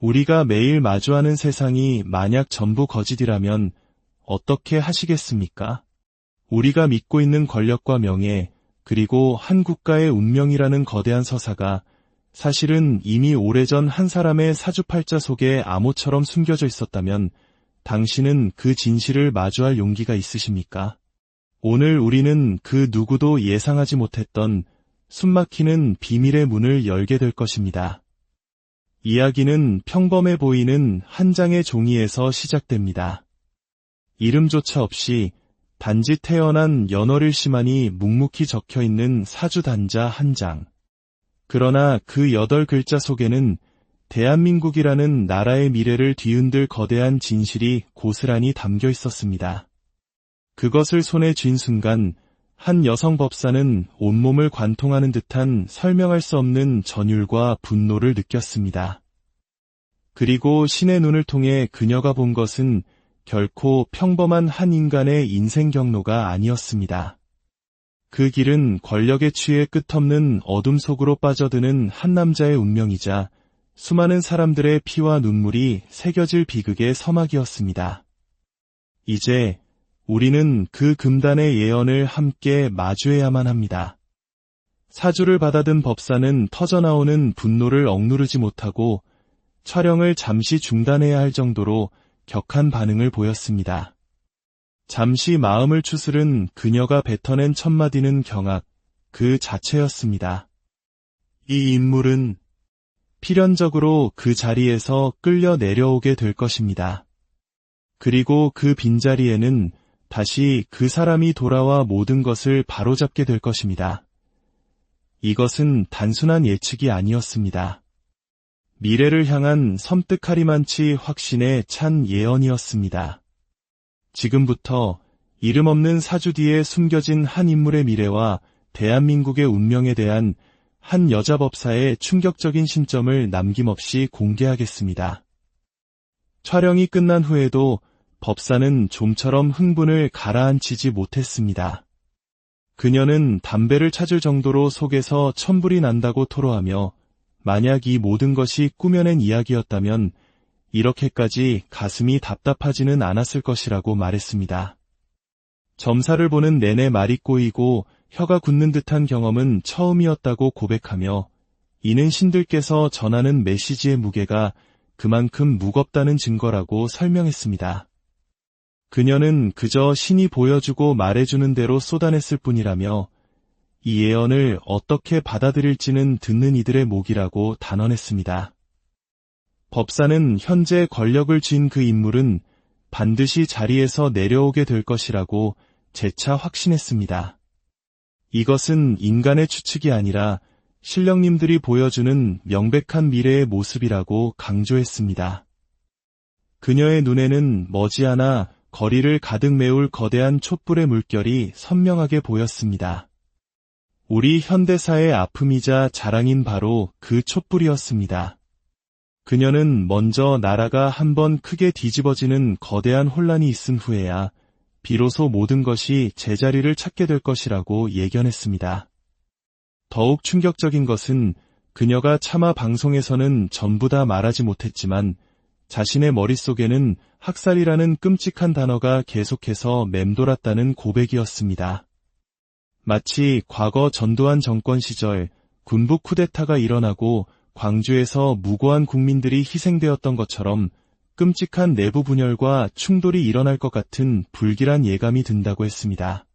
우리가 매일 마주하는 세상이 만약 전부 거짓이라면 어떻게 하시겠습니까? 우리가 믿고 있는 권력과 명예, 그리고 한 국가의 운명이라는 거대한 서사가 사실은 이미 오래전 한 사람의 사주팔자 속에 암호처럼 숨겨져 있었다면 당신은 그 진실을 마주할 용기가 있으십니까? 오늘 우리는 그 누구도 예상하지 못했던 숨막히는 비밀의 문을 열게 될 것입니다. 이야기는 평범해 보이는 한 장의 종이에서 시작됩니다. 이름조차 없이 단지 태어난 연월일씨만이 묵묵히 적혀있는 사주단자 한 장. 그러나 그 8글자 속에는 대한민국이라는 나라의 미래를 뒤흔들 거대한 진실이 고스란히 담겨 있었습니다. 그것을 손에 쥔 순간 한 여성 법사는 온몸을 관통하는 듯한 설명할 수 없는 전율과 분노를 느꼈습니다. 그리고 신의 눈을 통해 그녀가 본 것은 결코 평범한 한 인간의 인생 경로가 아니었습니다. 그 길은 권력에 취해 끝없는 어둠 속으로 빠져드는 한 남자의 운명이자 수많은 사람들의 피와 눈물이 새겨질 비극의 서막이었습니다. 이제 우리는 그 금단의 예언을 함께 마주해야만 합니다. 사주를 받아든 법사는 터져나오는 분노를 억누르지 못하고 촬영을 잠시 중단해야 할 정도로 격한 반응을 보였습니다. 잠시 마음을 추스른 그녀가 뱉어낸 첫마디는 경악, 그 자체였습니다. 이 인물은 필연적으로 그 자리에서 끌려 내려오게 될 것입니다. 그리고 그 빈자리에는 다시 그 사람이 돌아와 모든 것을 바로잡게 될 것입니다. 이것은 단순한 예측이 아니었습니다. 미래를 향한 섬뜩하리만치 확신에 찬 예언이었습니다. 지금부터 이름 없는 사주 뒤에 숨겨진 한 인물의 미래와 대한민국의 운명에 대한 한 여자 법사의 충격적인 신점을 남김없이 공개하겠습니다. 촬영이 끝난 후에도 법사는 좀처럼 흥분을 가라앉히지 못했습니다. 그녀는 담배를 찾을 정도로 속에서 천불이 난다고 토로하며 만약 이 모든 것이 꾸며낸 이야기였다면 이렇게까지 가슴이 답답하지는 않았을 것이라고 말했습니다. 점사를 보는 내내 말이 꼬이고 혀가 굳는 듯한 경험은 처음이었다고 고백하며 이는 신들께서 전하는 메시지의 무게가 그만큼 무겁다는 증거라고 설명했습니다. 그녀는 그저 신이 보여주고 말해주는 대로 쏟아냈을 뿐이라며 이 예언을 어떻게 받아들일지는 듣는 이들의 몫이라고 단언했습니다. 법사는 현재 권력을 쥔 그 인물은 반드시 자리에서 내려오게 될 것이라고 재차 확신했습니다. 이것은 인간의 추측이 아니라 신령님들이 보여주는 명백한 미래의 모습이라고 강조했습니다. 그녀의 눈에는 머지않아 거리를 가득 메울 거대한 촛불의 물결이 선명하게 보였습니다. 우리 현대사의 아픔이자 자랑인 바로 그 촛불이었습니다. 그녀는 먼저 나라가 한번 크게 뒤집어지는 거대한 혼란이 있은 후에야 비로소 모든 것이 제자리를 찾게 될 것이라고 예견했습니다. 더욱 충격적인 것은 그녀가 차마 방송에서는 전부 다 말하지 못했지만 자신의 머릿속에는 학살이라는 끔찍한 단어가 계속해서 맴돌았다는 고백이었습니다. 마치 과거 전두환 정권 시절 군부 쿠데타가 일어나고 광주에서 무고한 국민들이 희생되었던 것처럼 끔찍한 내부 분열과 충돌이 일어날 것 같은 불길한 예감이 든다고 했습니다.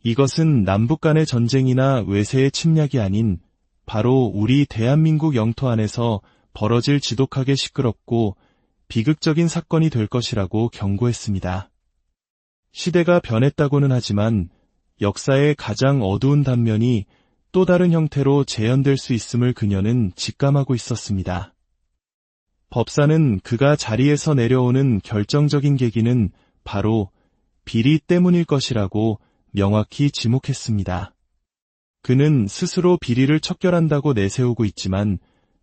이것은 남북 간의 전쟁이나 외세의 침략이 아닌 바로 우리 대한민국 영토 안에서 벌어질 지독하게 시끄럽고 비극적인 사건이 될 것이라고 경고했습니다. 시대가 변했다고는 하지만 역사의 가장 어두운 단면이 또 다른 형태로 재현될 수 있음을 그녀는 직감하고 있었습니다. 법사는 그가 자리에서 내려오는 결정적인 계기는 바로 비리 때문일 것이라고 명확히 지목했습니다. 그는 스스로 비리를 척결한다고 내세우고 있지만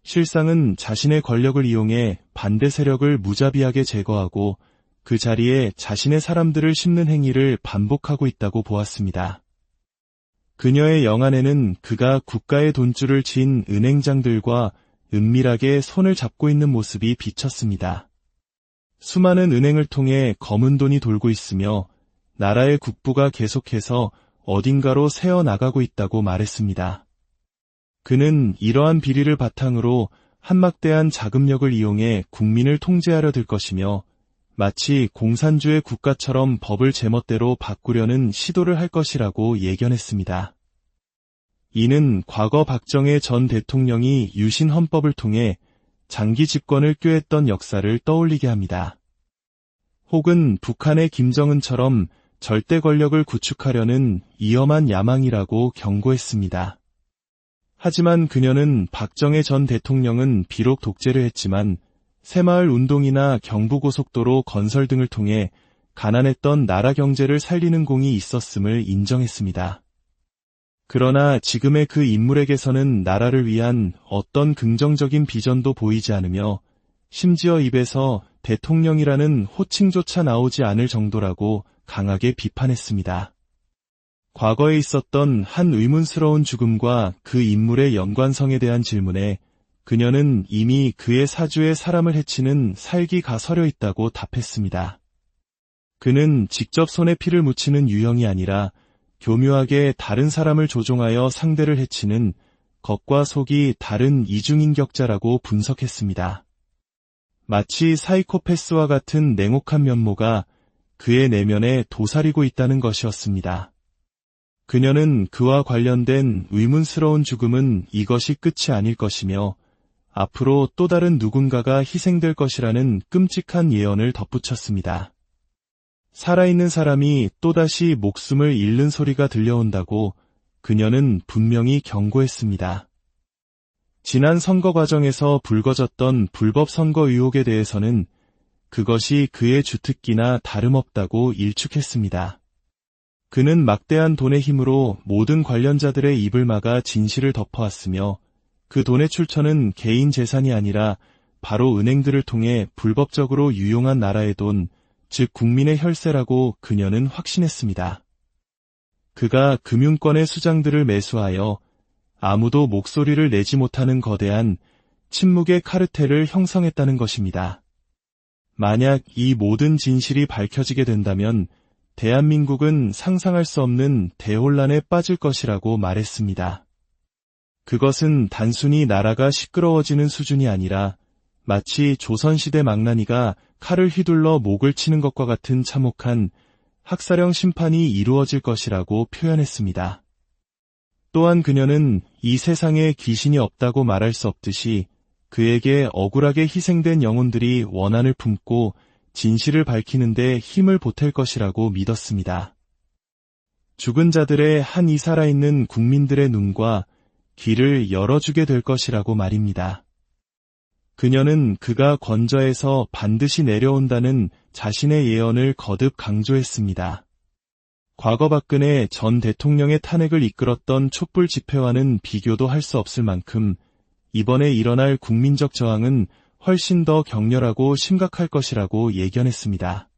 실상은 자신의 권력을 이용해 반대 세력을 무자비하게 제거하고 그 자리에 자신의 사람들을 심는 행위를 반복하고 있다고 보았습니다. 그녀의 영안에는 그가 국가의 돈줄을 쥔 은행장들과 은밀하게 손을 잡고 있는 모습이 비쳤습니다. 수많은 은행을 통해 검은 돈이 돌고 있으며 나라의 국부가 계속해서 어딘가로 새어나가고 있다고 말했습니다. 그는 이러한 비리를 바탕으로 한막대한 자금력을 이용해 국민을 통제하려 들 것이며 마치 공산주의 국가처럼 법을 제멋대로 바꾸려는 시도를 할 것이라고 예견했습니다. 이는 과거 박정희 전 대통령이 유신 헌법을 통해 장기 집권을 꾀했던 역사를 떠올리게 합니다. 혹은 북한의 김정은처럼 절대 권력을 구축하려는 위험한 야망이라고 경고했습니다. 하지만 그녀는 박정희 전 대통령은 비록 독재를 했지만 새마을 운동이나 경부고속도로 건설 등을 통해 가난했던 나라 경제를 살리는 공이 있었음을 인정했습니다. 그러나 지금의 그 인물에게서는 나라를 위한 어떤 긍정적인 비전도 보이지 않으며 심지어 입에서 대통령이라는 호칭조차 나오지 않을 정도라고 강하게 비판했습니다. 과거에 있었던 한 의문스러운 죽음과 그 인물의 연관성에 대한 질문에 그녀는 이미 그의 사주에 사람을 해치는 살기가 서려 있다고 답했습니다. 그는 직접 손에 피를 묻히는 유형이 아니라 교묘하게 다른 사람을 조종하여 상대를 해치는 겉과 속이 다른 이중인격자라고 분석했습니다. 마치 사이코패스와 같은 냉혹한 면모가 그의 내면에 도사리고 있다는 것이었습니다. 그녀는 그와 관련된 의문스러운 죽음은 이것이 끝이 아닐 것이며 앞으로 또 다른 누군가가 희생될 것이라는 끔찍한 예언을 덧붙였습니다. 살아있는 사람이 또다시 목숨을 잃는 소리가 들려온다고 그녀는 분명히 경고했습니다. 지난 선거 과정에서 불거졌던 불법 선거 의혹에 대해서는 그것이 그의 주특기나 다름없다고 일축했습니다. 그는 막대한 돈의 힘으로 모든 관련자들의 입을 막아 진실을 덮어왔으며 그 돈의 출처는 개인 재산이 아니라 바로 은행들을 통해 불법적으로 유용한 나라의 돈, 즉 국민의 혈세라고 그녀는 확신했습니다. 그가 금융권의 수장들을 매수하여 아무도 목소리를 내지 못하는 거대한 침묵의 카르텔을 형성했다는 것입니다. 만약 이 모든 진실이 밝혀지게 된다면 대한민국은 상상할 수 없는 대혼란에 빠질 것이라고 말했습니다. 그것은 단순히 나라가 시끄러워지는 수준이 아니라 마치 조선시대 망나니가 칼을 휘둘러 목을 치는 것과 같은 참혹한 학살형 심판이 이루어질 것이라고 표현했습니다. 또한 그녀는 이 세상에 귀신이 없다고 말할 수 없듯이 그에게 억울하게 희생된 영혼들이 원한을 품고 진실을 밝히는데 힘을 보탤 것이라고 믿었습니다. 죽은 자들의 한이 살아있는 국민들의 눈과 귀를 열어주게 될 것이라고 말입니다. 그녀는 그가 권저에서 반드시 내려온다는 자신의 예언을 거듭 강조했습니다. 과거 박근혜 전 대통령의 탄핵을 이끌었던 촛불 집회와는 비교도 할 수 없을 만큼 이번에 일어날 국민적 저항은 훨씬 더 격렬하고 심각할 것이라고 예견했습니다.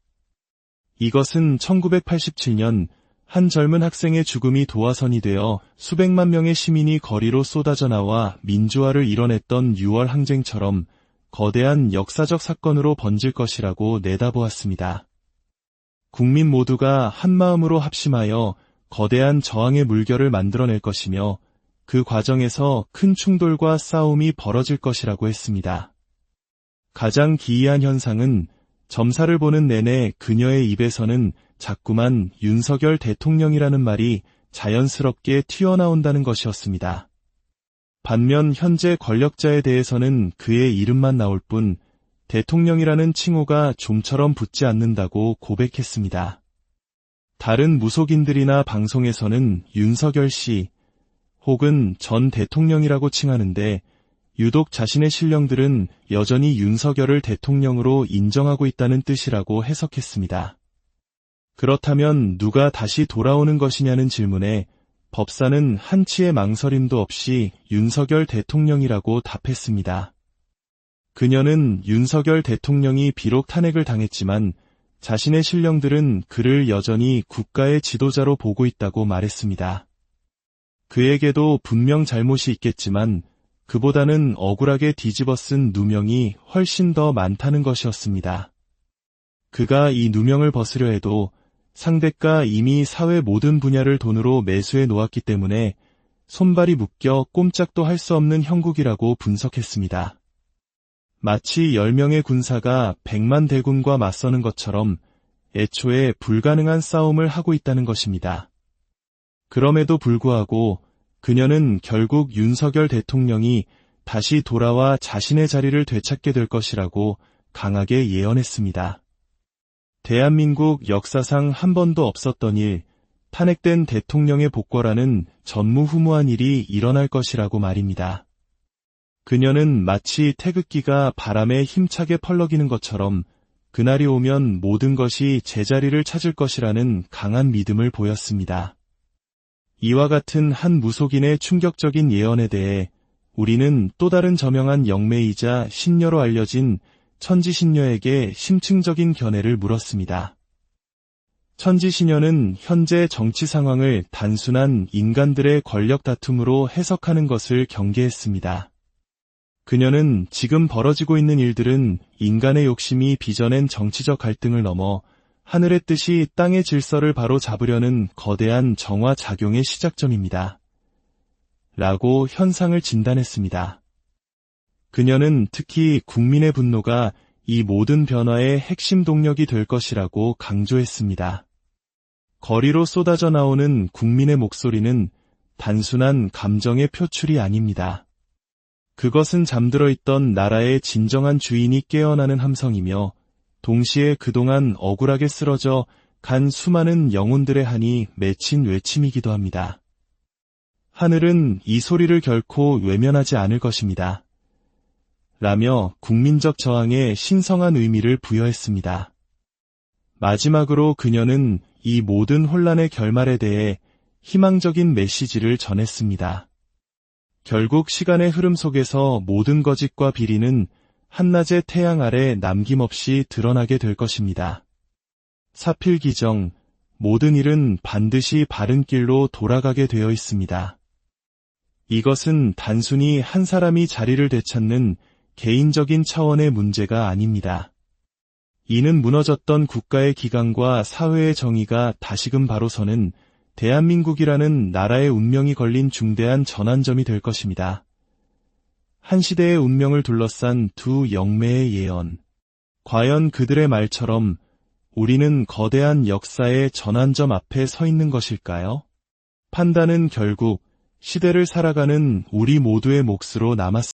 이것은 1987년 한 젊은 학생의 죽음이 도화선이 되어 수백만 명의 시민이 거리로 쏟아져 나와 민주화를 이뤄냈던 6월 항쟁처럼 거대한 역사적 사건으로 번질 것이라고 내다보았습니다. 국민 모두가 한마음으로 합심하여 거대한 저항의 물결을 만들어낼 것이며 그 과정에서 큰 충돌과 싸움이 벌어질 것이라고 했습니다. 가장 기이한 현상은 점사를 보는 내내 그녀의 입에서는 자꾸만 윤석열 대통령이라는 말이 자연스럽게 튀어나온다는 것이었습니다. 반면 현재 권력자에 대해서는 그의 이름만 나올 뿐 대통령이라는 칭호가 좀처럼 붙지 않는다고 고백했습니다. 다른 무속인들이나 방송에서는 윤석열 씨 혹은 전 대통령이라고 칭하는데 유독 자신의 신령들은 여전히 윤석열을 대통령으로 인정하고 있다는 뜻이라고 해석했습니다. 그렇다면 누가 다시 돌아오는 것이냐는 질문에 법사는 한치의 망설임도 없이 윤석열 대통령이라고 답했습니다. 그녀는 윤석열 대통령이 비록 탄핵을 당했지만 자신의 신령들은 그를 여전히 국가의 지도자로 보고 있다고 말했습니다. 그에게도 분명 잘못이 있겠지만 그보다는 억울하게 뒤집어쓴 누명이 훨씬 더 많다는 것이었습니다. 그가 이 누명을 벗으려 해도 상대가 이미 사회 모든 분야를 돈으로 매수해 놓았기 때문에 손발이 묶여 꼼짝도 할 수 없는 형국이라고 분석했습니다. 마치 10명의 군사가 100만 대군과 맞서는 것처럼 애초에 불가능한 싸움을 하고 있다는 것입니다. 그럼에도 불구하고 그녀는 결국 윤석열 대통령이 다시 돌아와 자신의 자리를 되찾게 될 것이라고 강하게 예언했습니다. 대한민국 역사상 한 번도 없었던 일, 탄핵된 대통령의 복궐하는 전무후무한 일이 일어날 것이라고 말입니다. 그녀는 마치 태극기가 바람에 힘차게 펄럭이는 것처럼 그날이 오면 모든 것이 제자리를 찾을 것이라는 강한 믿음을 보였습니다. 이와 같은 한 무속인의 충격적인 예언에 대해 우리는 또 다른 저명한 영매이자 신녀로 알려진 천지신녀에게 심층적인 견해를 물었습니다. 천지신녀는 현재 정치 상황을 단순한 인간들의 권력 다툼으로 해석하는 것을 경계했습니다. 그녀는 지금 벌어지고 있는 일들은 인간의 욕심이 빚어낸 정치적 갈등을 넘어 하늘의 뜻이 땅의 질서를 바로 잡으려는 거대한 정화작용의 시작점입니다. 라고 현상을 진단했습니다. 그녀는 특히 국민의 분노가 이 모든 변화의 핵심 동력이 될 것이라고 강조했습니다. 거리로 쏟아져 나오는 국민의 목소리는 단순한 감정의 표출이 아닙니다. 그것은 잠들어 있던 나라의 진정한 주인이 깨어나는 함성이며 동시에 그동안 억울하게 쓰러져 간 수많은 영혼들의 한이 맺힌 외침이기도 합니다. 하늘은 이 소리를 결코 외면하지 않을 것입니다. 라며 국민적 저항에 신성한 의미를 부여했습니다. 마지막으로 그녀는 이 모든 혼란의 결말에 대해 희망적인 메시지를 전했습니다. 결국 시간의 흐름 속에서 모든 거짓과 비리는 한낮의 태양 아래 남김없이 드러나게 될 것입니다. 사필기정, 모든 일은 반드시 바른 길로 돌아가게 되어 있습니다. 이것은 단순히 한 사람이 자리를 되찾는 개인적인 차원의 문제가 아닙니다. 이는 무너졌던 국가의 기강과 사회의 정의가 다시금 바로 서는 대한민국이라는 나라의 운명이 걸린 중대한 전환점이 될 것입니다. 한 시대의 운명을 둘러싼 두 영매의 예언. 과연 그들의 말처럼 우리는 거대한 역사의 전환점 앞에 서 있는 것일까요? 판단은 결국 시대를 살아가는 우리 모두의 몫으로 남았습니다.